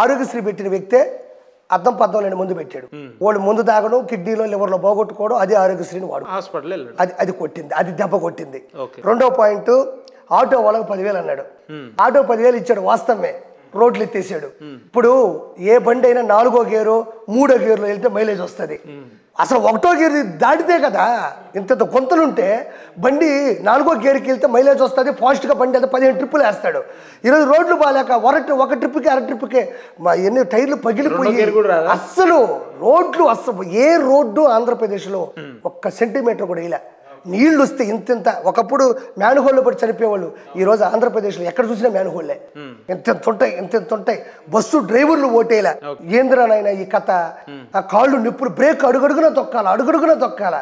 ఆరోగ్యశ్రీ పెట్టిన వ్యక్తే అద్దం పద్దం లేని ముందు పెట్టాడు. వాళ్ళు ముందు తాగడం, కిడ్నీలో లివర్లో పోగొట్టుకోవడం, అది ఆరోగ్యశ్రీని వాడు అది కొట్టింది, అది దెబ్బ కొట్టింది. రెండో పాయింట్, ఆటో వాళ్ళకి 10,000 అన్నాడు. ఆటో 10,000 ఇచ్చాడు, వాస్తవమే, రోడ్లు ఎత్తేసాడు. ఇప్పుడు ఏ బండి అయినా 4వ గేరు 3వ గేర్లో వెళ్తే మైలేజ్ వస్తుంది. అసలు 1వ గేర్ దాటితే కదా ఇంత గొంతులుంటే బండి 4వ గేర్కి వెళ్తే మైలేజ్ వస్తుంది, ఫాస్ట్గా బండి అయితే 15 ట్రిప్పులు వేస్తాడు. ఈరోజు రోడ్లు బాగాలేక ఒక ట్రిప్కి అర ట్రిప్కే ఎన్ని టైర్లు పగిలిపోయి అస్సలు రోడ్లు ఏ రోడ్డు ఆంధ్రప్రదేశ్లో 1 సెంటీమీటర్ కూడా ఇలా నీళ్లు వస్తే ఇంత ఒకప్పుడు మ్యాన్హోల్లో పడి చనిపోయేవాళ్ళు. ఈరోజు ఆంధ్రప్రదేశ్లో ఎక్కడ చూసినా మ్యాన్హోల్లే, ఇంత ఉంటాయి. బస్సు డ్రైవర్లు ఓటేలా. ఏంద్రనైనా ఈ కథ, ఆ కాళ్ళు నిప్పులు, బ్రేక్ అడుగడుగున తొక్కాల,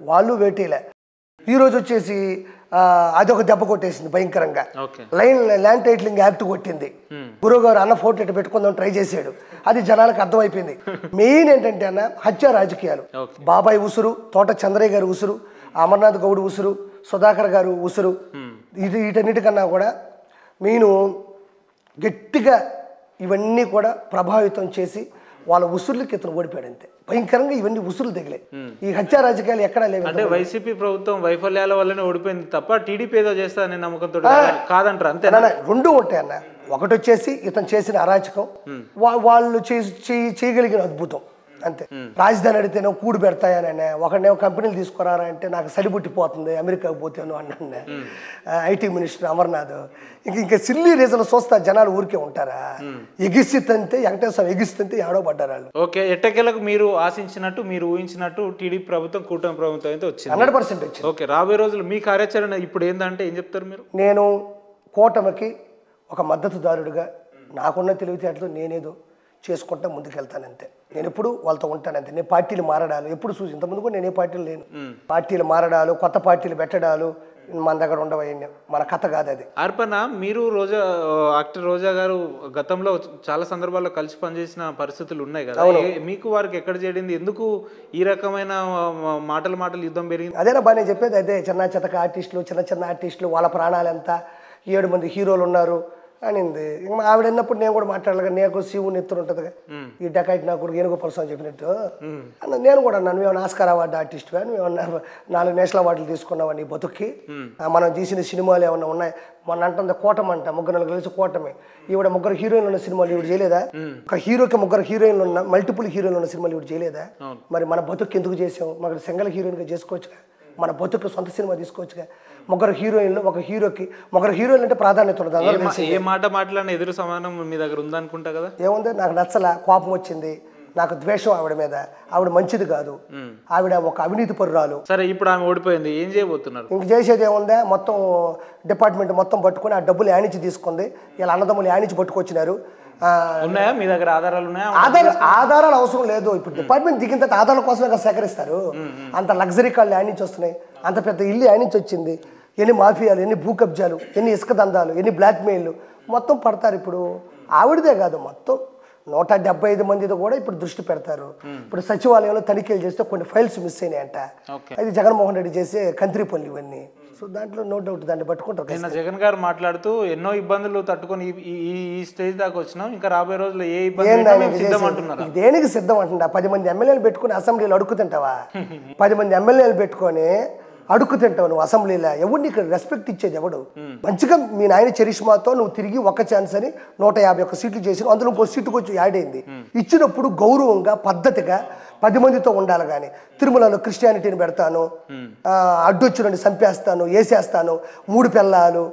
వాళ్ళు వేటేలే. ఈరోజు వచ్చేసి అదొక దెబ్బ కొట్టేసింది భయంకరంగా. ల్యాండ్ టైటిలింగ్ యాక్ట్ కొట్టింది. గురువు గారు అన్న ఫోటో ఇటు పెట్టుకుందాం ట్రై చేశాడు, అది జనాలకు అర్థమైపోయింది. మెయిన్ ఏంటంటే అన్న హత్య రాజకీయాలు. బాబాయ్ ఉసురు, తోట చంద్రయ్య గారు ఉసురు, అమర్నాథ్ గౌడ్ ఉసురు, సుధాకర్ గారు ఉసురు, వీటన్నిటికన్నా కూడా మెయిన్ గట్టిగా ఇవన్నీ కూడా ప్రభావితం చేసి వాళ్ళ ఉసురులకి ఇతను ఓడిపోయాడు. అంతే భయంకరంగా ఇవన్నీ ఉసురులు తగిలాయి. ఈ హత్య రాజకీయాలు ఎక్కడా లేవు. అంటే వైసీపీ ప్రభుత్వం వైఫల్యాల వల్లనే ఓడిపోయింది తప్ప టీడీపీ ఏదో చేస్తారనే నమ్మకంతో కాదంటారు. అంతే రెండు ఉంటాయి అన్న. ఒకటి వచ్చేసి ఇతను చేసిన అరాచకం, వాళ్ళు చేయగలిగిన అద్భుతం, అంతే. రాజధాని అడిగితేనే కూడు పెడతాయనే, ఒకడేమో కంపెనీలు తీసుకురారా అంటే నాకు సరిపుట్టిపోతుంది అమెరికాకు పోతాను అన్నా. ఐటీ మినిస్టర్ అమర్నాథ్ ఇంకా సిల్లీ రీజన్ చూస్తా జనాలు ఊరికే ఉంటారా? ఎగిసితంతే వెంకటేశ్వర ఎగిస్తుంటే ఏడో పడ్డారు వాళ్ళు. ఓకే, ఎట్టకేలకు మీరు ఆశించినట్టు, మీరు ఊహించినట్టు టీడీపీ ప్రభుత్వం, కూటమి ప్రభుత్వం అయితే వచ్చింది, 100% వచ్చింది. ఓకే, రాబోయే రోజులు మీ కార్యాచరణ ఇప్పుడు ఏంటంటే ఏం చెప్తారు మీరు? నేను కూటమికి ఒక మద్దతుదారుడిగా నాకున్న తెలివితేటలు నేనేదో చేసుకుంటా ముందుకెళ్తానంతే. నేను ఎప్పుడు వాళ్ళతో ఉంటానంతే. నేను పార్టీలు మారడాలు ఎప్పుడు చూసి, ఇంతకుముందు కూడా నేను ఏ పార్టీలు లేను. పార్టీలు మారడాలు, కొత్త పార్టీలు పెట్టడాలు మన దగ్గర ఉండవన్నీ మన కథ కాదు అది. అర్పణ, మీరు యాక్టర్ రోజా గారు గతంలో చాలా సందర్భాల్లో కలిసి పనిచేసిన పరిస్థితులు ఉన్నాయి కదా, మీకు వారికి ఎక్కడ చేరింది? ఎందుకు ఈ రకమైన మాటలు యుద్ధం పెరిగింది? అదేనా బాగా నేను చెప్పేది అదే. చిన్న ఆర్టిస్టులు వాళ్ళ ప్రాణాలు ఎంత, 7 మంది హీరోలు ఉన్నారు అనింది. ఇంకా ఆవిడ అన్నప్పుడు నేను కూడా మాట్లాడగా, నేను శివుని ఎత్తున ఉంటుందిగా, ఈ డకాయిట్ నాకు కూడా ఏనుగోపాల్ స్వామి చెప్పినట్టు అన్న. నేను కూడా అన్నాను, నువ్వేమన్నా ఆస్కార్ అవార్డు ఆర్టిస్ట్వా, నువ్వేమన్నా 4 నేషనల్ అవార్డులు తీసుకున్నావా నీ బతుక్కి? మనం తీసిన సినిమాలు ఏమన్నా ఉన్నాయి? మొన్న అంటుంది కూటమి అంట, 3 కలిసి కూటమి. ఈవిడ 3 హీరోయిన్లు ఉన్న సినిమాలు ఈవిడ చేయలేదా? ఒక హీరోకి 3 హీరోయిన్లు ఉన్న, మల్టిపుల్ హీరోయిన్లు ఉన్న సినిమాలు ఈవిడ చేయలేదా? మరి మన బతుక్కి ఎందుకు చేసాం? మాకు సింగిల్ హీరోయిన్గా చేసుకోవచ్చుగా, మన బతుకు సొంత సినిమా తీసుకోవచ్చుగా. 3 హీరోయిన్లు, ఒక హీరోకి 3 హీరోయిన్లు అంటే ప్రాధాన్యత ఉండదు. ఏ మాట మాట్లాడిన ఎదురు సమానం మీ దగ్గర ఉందనుకుంటా కదా. ఏముంది, నాకు నచ్చలా, కోపం వచ్చింది, నాకు ద్వేషం ఆవిడ మీద. ఆవిడ మంచిది కాదు, ఆవిడ ఒక అవినీతి పరురాలు. సరే, ఇప్పుడు ఆమె ఓడిపోయింది, ఏం చేయబోతున్నారు? ఇంక చేసేది ఏముందా, మొత్తం డిపార్ట్మెంట్ మొత్తం పట్టుకుని ఆ డబ్బులు యానించి తీసుకుంది. ఇలా అన్నదమ్ములు యానించి పట్టుకొచ్చినారు. ఉన్నాయా మీ దగ్గర ఆధారాలు? ఉన్నాయా? ఆధారాలు అవసరం లేదు. ఇప్పుడు డిపార్ట్మెంట్ దిగిన తర్వాత ఆధారాల కోసమే కదా సేకరిస్తారు. అంత లగ్జరీ కార్లు యానించి వస్తున్నాయి, అంత పెద్ద ఇల్లు యానించి వచ్చింది, ఎన్ని మాఫియాలు, ఎన్ని భూ కబ్జాలు, ఎన్ని ఇసుక దందాలు, ఎన్ని బ్లాక్మెయిల్లు మొత్తం పడతారు. ఇప్పుడు ఆవిడదే కాదు, మొత్తం 175 మందితో కూడా ఇప్పుడు దృష్టి పెడతారు. ఇప్పుడు సచివాలయంలో తనిఖీలు చేస్తే కొన్ని ఫైల్స్ మిస్ అయినాయంట. అది జగన్మోహన్ రెడ్డి చేసే కంత్రి పనులు ఇవన్నీ. సో దాంట్లో నో డౌట్ దాన్ని పట్టుకుంటారు. నిన్న జగన్ గారు మాట్లాడుతూ ఎన్నో ఇబ్బందులు తట్టుకొని ఈ స్టేజ్ దాకా వచ్చినాం, ఇంకా రాబోయే రోజుల్లో ఏ ఇబ్బంది దేనికి సిద్ధం అంటుందా? 10 మంది ఎమ్మెల్యేలు పెట్టుకుని అసెంబ్లీలో అడుగుతుంటావా? 10 మంది ఎమ్మెల్యేలు పెట్టుకొని అడుక్కు తింటావు నువ్వు అసెంబ్లీలో. ఎవరు నీకు రెస్పెక్ట్ ఇచ్చేది ఎవడు? మంచిగా మీ నాయన చరిష్మాతో నువ్వు తిరిగి ఒక ఛాన్స్ అని 151 సీట్లు చేసి అందులో ఇంకో సీటుకు వచ్చి యాడ్ అయింది. ఇచ్చినప్పుడు గౌరవంగా పద్ధతిగా 10 మందితో ఉండాలి. కానీ తిరుమలలో క్రిస్టియానిటీని పెడతాను, అడ్డొచ్చుని చంపేస్తాను, వేసేస్తాను, 3 పిల్లలు,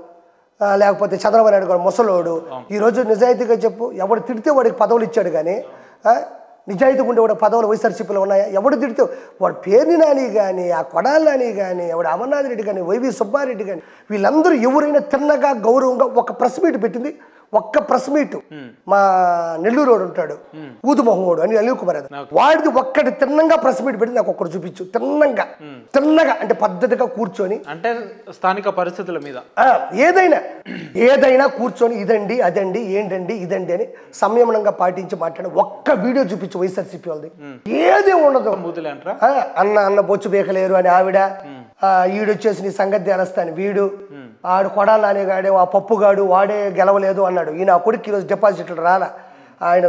లేకపోతే చంద్రబాబు నాయుడు గారు ముసలోడు. ఈరోజు నిజాయితీగా చెప్పు, ఎవడు తిడితే వాడికి పదవులు ఇచ్చాడు. కానీ నిజాయితీగా ఉండే వాడు పదవులు వైఎస్ఆర్సీపీలో ఉన్నాయా? ఎవడు తిడితే వాడు పేర్ని నాని కానీ, ఆ కొడాలి నాని కానీ, ఎవడు అమర్నాథ్ రెడ్డి కానీ, వైవి సుబ్బారెడ్డి కానీ, వీళ్ళందరూ ఎవరైనా తిన్నగా గౌరవంగా ఒక ప్రెస్ మీట్ పెట్టింది. ఒక్క ప్రెస్ మీట్ మా నెల్లూరు వాడు ఉంటాడు, ఊదుమొహమ్మోడు అని అనిల్ కుమార్, వాడిది ఒక్కటి తిన్నంగా ప్రెస్ మీట్ పెట్టి నాకు ఒక్కడు చూపించు. తిన్నగా అంటే పద్ధతిగా కూర్చొని, అంటే స్థానిక పరిస్థితుల మీద ఏదైనా కూర్చొని ఇదండి అదండి ఏంటండి ఇదండి అని సంయమనంగా పాటించి మాట్లాడి ఒక్క వీడియో చూపించు వైఎస్ఆర్సీపీ వాళ్ళది. ఏదే ఉండదు. అన్న బొచ్చు బేకలేరు అని ఆవిడ, ఈడొచ్చేసి నీ సంగతి తెలుస్తాను వీడు, ఆడు కొడాలి నానేగాడే ఆ పప్పుగాడు వాడే గెలవలేదు అన్నాడు. ఈయన ఆ కొడుకు ఈరోజు డిపాజిట్లు రాలా. ఆయన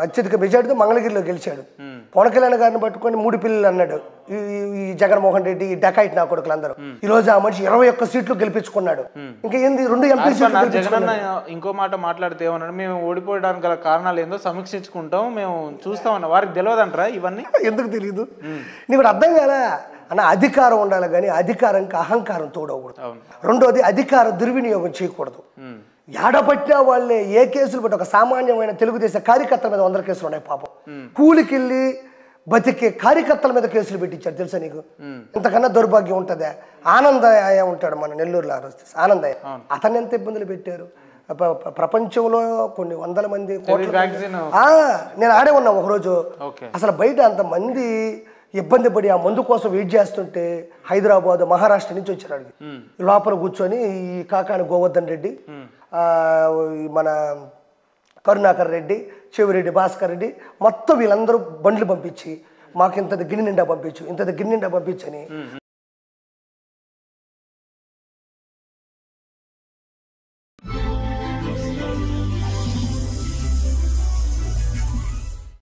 అత్యధిక మెజార్టీతో మంగళగిరిలో గెలిచాడు. పవన్ కళ్యాణ్ గారిని పట్టుకొని 3 పిల్లలు అన్నాడు ఈ జగన్మోహన్ రెడ్డి, ఈ డకాయిట్ నా కొడుకులు అందరూ. ఈ రోజు ఆ మనిషి 21 సీట్లు గెలిపించుకున్నాడు. ఇంకా ఏంది 2 ఎంపీ సీట్లు. జగన్ ఇంకో మాట మాట్లాడితే ఏమన్నాడు, మేము ఓడిపోవడానికి గల కారణాలు ఏందో సమీక్షించుకుంటాం, మేము చూస్తామన్న. వారికి తెలియదంటారా ఇవన్నీ? ఎందుకు తెలియదు నీకు అర్థం కాదా అన్న? అధికారం ఉండాలి కానీ అధికారంకి అహంకారం తోడకూడదు. రెండోది అధికార దుర్వినియోగం చేయకూడదు. ఏడబట్టినా వాళ్ళే ఏ కేసులు బట్టి ఒక సామాన్యమైన తెలుగుదేశం కార్యకర్తల మీద 100 కేసులు ఉన్నాయి పాపం. కూలికెళ్ళి బతికే కార్యకర్తల మీద కేసులు పెట్టించారు తెలుసా నీకు? ఇంతకన్నా దౌర్భాగ్యం ఉంటుందా? ఆనందయ్య ఉంటాడు మన నెల్లూరులో, ఆనందయ్య, అతన్ని ఎంత ఇబ్బందులు పెట్టారు. ప్రపంచంలో కొన్ని 100 మంది నేను ఆడే ఉన్నా ఒకరోజు. అసలు బయట అంతమంది ఇబ్బంది పడి ఆ మందు కోసం వెయిట్ చేస్తుంటే హైదరాబాద్ మహారాష్ట్ర నుంచి వచ్చారు. లోపల కూర్చొని ఈ కాకాని గోవర్ధన్ రెడ్డి, మన కరుణాకర్ రెడ్డి, చెవిరెడ్డి భాస్కర్ రెడ్డి, మొత్తం వీళ్ళందరూ బండ్లు పంపించి మాకు ఇంతది గిన్నె నిండా పంపించు, ఇంతది గిన్నె నిండా పంపించని